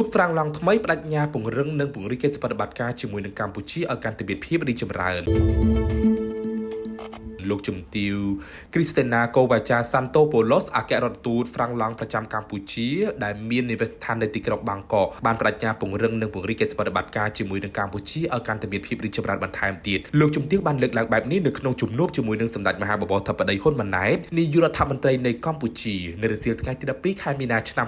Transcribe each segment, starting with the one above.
ទូតហ្វ្រាំងឡង់ថ្មីបដិញ្ញាពង្រឹងនិងពង្រីកកិច្ចប្រតិបត្តិការជាមួយនឹងកម្ពុជាឲ្យកាន់តែមានភាពរីកចម្រើនលោកជំទាវគ្រីស្ទីណាកូវ៉ាចាសាន់តូប៉ូឡូសអគ្គរដ្ឋទូតហ្វ្រាំងឡង់ប្រចាំកម្ពុជាដែលមាននិវត្តនស្ថាននៅទីក្រុងបាងកកបានបដិញ្ញាពង្រឹងនិងពង្រីកកិច្ចប្រតិបត្តិការជាមួយនឹងកម្ពុជាឲ្យកាន់តែមានភាពរីកចម្រើនបន្ថែមទៀតលោកជំទាវបានលើកឡើងបែបនេះនៅក្នុងជំនួបជាមួយនឹងសម្ដេចមហាបវរធិបតីហ៊ុនម៉ាណែតនាយករដ្ឋមន្ត្រីនៃកម្ពុជានៅរសៀលថ្ងៃទី12ខែមីនាឆ្នាំ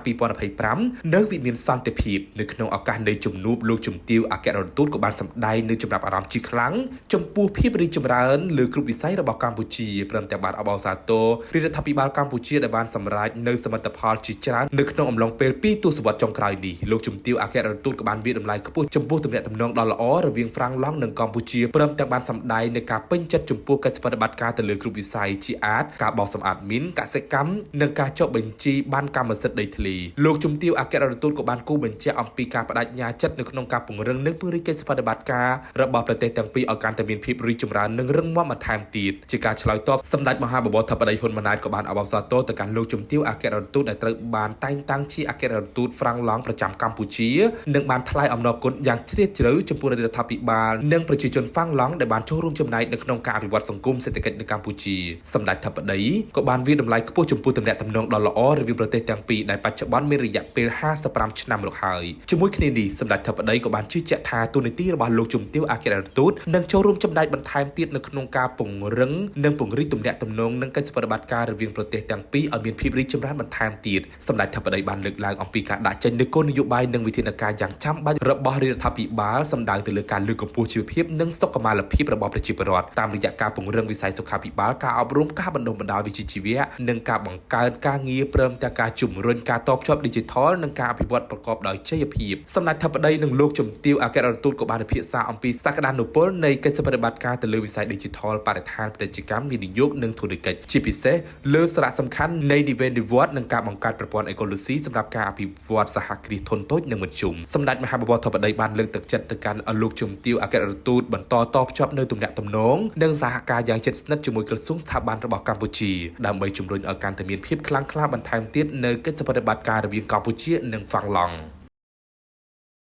2025នៅវិមានសន្តិភាពនៅក្នុងឱកាសនៃជំនួបលោកជំទាវអគ្គរដ្ឋទូតក៏បានសម្ដែងនៅចំណាប់អារម្មណ៍ជាខ្លាំងចំពោះភាពរីកចម្រើនលើគ្រប់វិស័យរបស់កម្ពុជាព្រមទាំងបានអបអរសាទររដ្ឋាភិបាលកម្ពុជាដែលបានសម្រេចនៅសមិទ្ធផលជាច្រើននៅក្នុងអំឡុងពេល2ទសវត្សរ៍ចុងក្រោយនេះលោកជំទាវអគ្គរដ្ឋទូតក៏បានវាយតម្លៃខ្ពស់ចំពោះទំនាក់ទំនងដ៏ល្អរវាងហ្វ្រាំងឡង់និងកម្ពុជាព្រមទាំងបានសម្ដែងនៅការពេញចិត្តចំពោះកិច្ចប្រតិបត្តិការទៅលើគ្រប់វិស័យជាអាចការបោះសម្អាតមីនកសិកម្មនិងការចុះបញ្ជីបានកម្មសិទ្ធិដីធ្លីលោកជំទាវអគ្គរដ្ឋទូតក៏បានគូបញ្ជាក់អំពីការបដិញ្ញាចិត្តនៅក្នុងការពង្រឹងនិងពង្រីកកិច្ចប្រតិបត្តិការរបស់ប្រទេសទាំងពីរឲ្យកាន់តែមានភាពរីកចម្រើននិងរឹងមាំបន្ថែមទៀតជាការឆ្លើយតបសម្ដេចមហាបវរធិបតីហ៊ុនម៉ាណែតក៏បានអបអរសាទរទៅកាន់លោកជំទាវអគ្គរដ្ឋទូតដែលត្រូវបានតែងតាំងជាអគ្គរដ្ឋទូតហ្វ្រាំងឡង់ប្រចាំកម្ពុជានិងបានថ្លែងអំណរគុណយ៉ាងជ្រាលជ្រៅចំពោះរដ្ឋាភិបាលនិងប្រជាជនហ្វ្រាំងឡង់ដែលបានចូលរួមចំណែកនៅក្នុងការអភិវឌ្ឍសង្គមសេដ្ឋកិច្ចនៅកម្ពុជាសម្ដេចធិបតីក៏បានវាយតម្លៃខ្ពស់ចំពោះទំនាក់ទំនងដ៏ល្អរវាងប្រទេសទាំងពីរដែលបច្ចុប្បន្នមានរយៈពេល55ឆ្នាំមកហើយជាមួយគ្នានេះសម្ដេចធិបតីក៏បានជឿជាក់ថាទូនីតិរបស់លោកជំទាវអគ្គរដ្ឋទូតនឹងចូលរួមចំណែកបន្ថែមទៀតនៅក្នុងការពង្រឹងនិងពង្រីកទំនាក់ទំនងនិងកិច្ចប្រតិបត្តិការរវាងប្រទេសទាំងពីរឲ្យមានភាពរីកចម្រើនបន្ថែមទៀតសម្ដេចធិបតីបានលើកឡើងអំពីការដាក់ចេញនូវគោលនយោបាយនិងវិធានការយ៉ាងចាំបាច់របស់រដ្ឋាភិបាលសម្ដៅទៅលើការលើកកម្ពស់ជីវភាពនិងសុខុមាលភាពរបស់ប្រជាពលរដ្ឋតាមរយៈការពង្រឹងវិស័យសុខាភិបាលការអប់រំការបណ្ដុះបណ្ដាលវិជ្ជាជីវៈនិងការបង្កើនការងារព្រមទាំងការជំរុញការតភ្ជាប់ Digital និងការអភិវឌ្ឍប្រកបដោយចីរភាពសម្ដេចធិបតីនិងលោកជំទាវអគ្គរដ្ឋទូតក៏បានពិភាក្សាអំពីសក្តានុពលនៃកិច្ចប្រតិបត្តិការទៅលើវិស័យ Digital បរិស្ថានពាណិជ្ជកម្មវិនិយោគនិងធុរកិច្ចជាពិសេសលើសារៈសំខាន់នៃនិវត្តន៍និងការបង្កើតប្រព័ន្ធអេកូឡូស៊ីសម្រាប់ការអភិវឌ្ឍសហគ្រាសធុនតូចនិងមធ្យមសម្ដេចមហាបវរធិបតីបានលើកទឹកចិត្តទៅកាន់លោកជំទាវអគ្គរដ្ឋទូតបន្តតភ្ជាប់នៅទំនាក់ទំនងនិងសហការយ៉ាងជិតស្និទ្ធជាមួយក្រសួងស្ថាប័នរបស់កម្ពុជាដើម្បីជំរុញឲ្យកាន់តែមានភាពខ្លាំងក្លាបន្ថែមទៀតនៅកិច្ចប្រតិបត្តិការរវាងកម្ពុជានិងហ្វ្រាំងឡង់